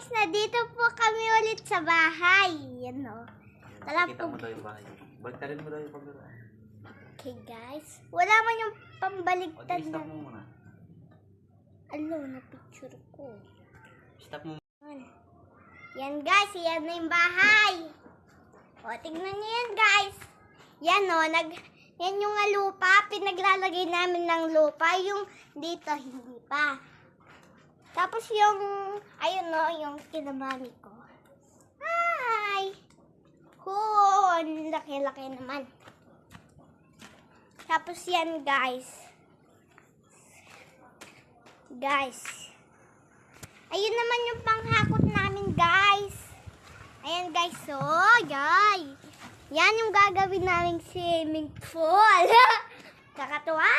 guys, nandito po kami ulit sa bahay. Yan o. Tala Kita po. mo daw yung bahay. Baliktarin mo daw yung pagdara. Okay guys. Wala man yung O, pambaligtad di, stop na. mo muna. Alo, na picture ko. Stop mo. Yan guys, yan na yung bahay. O, tignan niyo yan guys. Yan o, yan yung lupa. Pinaglalagay namin ng lupa. Yung dito, hindi pa. Tapos yung, ayun o, yung kinamami ko. Hi! Ang laki-laki naman. Tapos yan guys. Ayun naman yung panghakot namin guys. Ayan guys, so, yan yung gagawin naming swimming pool. Kakatuwa.